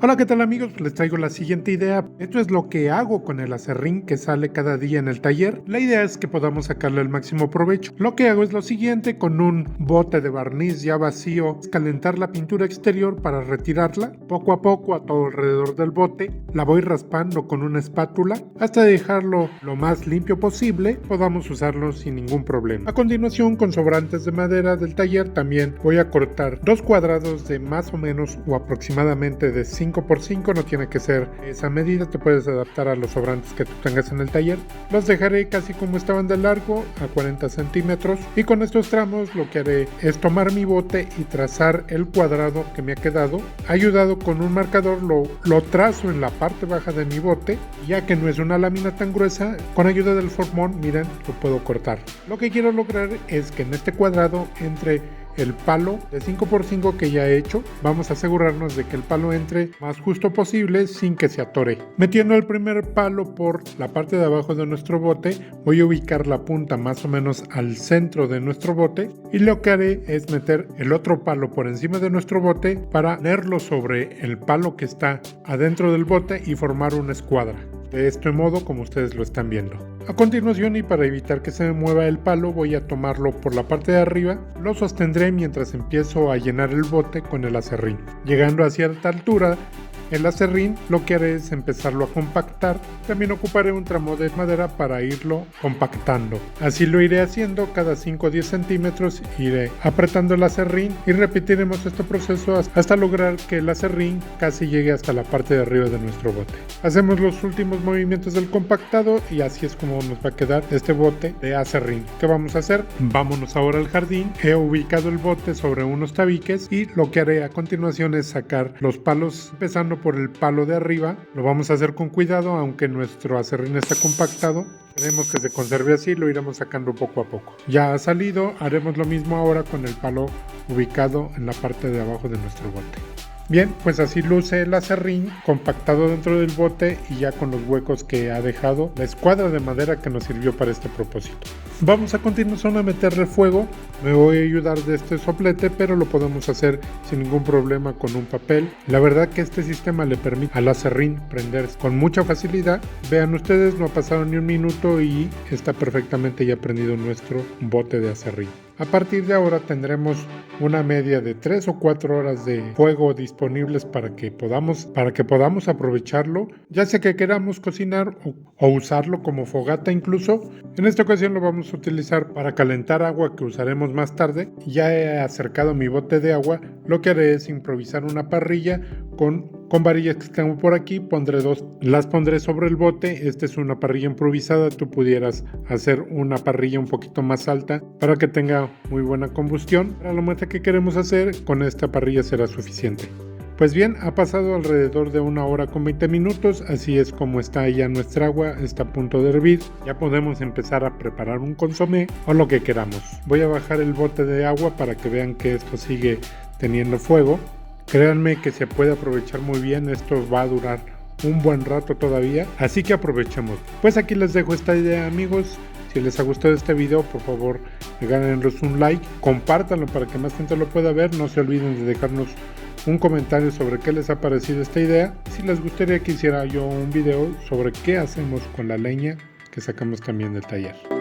Hola, ¿qué tal amigos? Les traigo la siguiente idea. Esto es lo que hago con el aserrín que sale cada día en el taller. La idea es que podamos sacarle el máximo provecho. Lo que hago es lo siguiente: con un bote de barniz ya vacío, calentar la pintura exterior para retirarla. Poco a poco a todo alrededor del bote, la voy raspando con una espátula hasta dejarlo lo más limpio posible, podamos usarlo sin ningún problema. A continuación, con sobrantes de madera del taller, también voy a cortar dos cuadrados de más o menos o aproximadamente de 5 por 5, no tiene que ser esa medida, te puedes adaptar a los sobrantes que tú tengas en el taller. Los dejaré casi como estaban de largo, a 40 centímetros, y con estos tramos lo que haré es tomar mi bote y trazar el cuadrado que me ha quedado. Ayudado con un marcador lo trazo en la parte baja de mi bote, ya que no es una lámina tan gruesa. Con ayuda del formón, miren, lo puedo cortar. Lo que quiero lograr es que en este cuadrado entre el palo de 5 por 5 que ya he hecho. Vamos a asegurarnos de que el palo entre más justo posible sin que se atore. Metiendo el primer palo por la parte de abajo de nuestro bote, voy a ubicar la punta más o menos al centro de nuestro bote, y lo que haré es meter el otro palo por encima de nuestro bote para ponerlo sobre el palo que está adentro del bote y formar una escuadra. De este modo, como ustedes lo están viendo. A continuación, y para evitar que se me mueva el palo, voy a tomarlo por la parte de arriba. Lo sostendré mientras empiezo a llenar el bote con el aserrín. Llegando a cierta altura, el aserrín, lo que haré es empezarlo a compactar. También ocuparé un tramo de madera para irlo compactando. Así lo iré haciendo cada 5 o 10 centímetros. Iré apretando el aserrín y repetiremos este proceso hasta lograr que el aserrín casi llegue hasta la parte de arriba de nuestro bote. Hacemos los últimos movimientos del compactado y así es como nos va a quedar este bote de aserrín. ¿Qué vamos a hacer? Vámonos ahora al jardín. He ubicado el bote sobre unos tabiques y lo que haré a continuación es sacar los palos, empezando por el palo de arriba. Lo vamos a hacer con cuidado, aunque nuestro aserrín está compactado. Queremos que se conserve así, lo iremos sacando poco a poco. Ya ha salido, haremos lo mismo ahora con el palo ubicado en la parte de abajo de nuestro bote. Bien, pues así luce el aserrín compactado dentro del bote y ya con los huecos que ha dejado la escuadra de madera que nos sirvió para este propósito. Vamos a continuación a meterle fuego. Me voy a ayudar de este soplete, pero lo podemos hacer sin ningún problema con un papel. La verdad que este sistema le permite al aserrín prenderse con mucha facilidad. Vean ustedes, no ha pasado ni un minuto y está perfectamente ya prendido nuestro bote de aserrín. A partir de ahora tendremos una media de 3 o 4 horas de fuego disponibles para que podamos aprovecharlo, ya sea que queramos cocinar o usarlo como fogata incluso. En esta ocasión lo vamos a utilizar para calentar agua que usaremos más tarde. Ya he acercado mi bote de agua. Lo que haré es improvisar una parrilla con varillas que tengo por aquí. Las pondré sobre el bote. Esta es una parrilla improvisada. Tú pudieras hacer una parrilla un poquito más alta para que tenga muy buena combustión. Para la meta que queremos hacer, con esta parrilla será suficiente. Pues bien, ha pasado alrededor de 1 hora con 20 minutos, así es como está ya nuestra agua, está a punto de hervir. Ya podemos empezar a preparar un consomé o lo que queramos. Voy a bajar el bote de agua para que vean que esto sigue teniendo fuego. Créanme que se puede aprovechar muy bien, esto va a durar un buen rato todavía, así que aprovechemos. Pues aquí les dejo esta idea, amigos. Si les ha gustado este video, por favor, regálenos un like, compártanlo para que más gente lo pueda ver. No se olviden de dejarnos un comentario sobre qué les ha parecido esta idea. Si les gustaría que hiciera yo un video sobre qué hacemos con la leña que sacamos también del taller.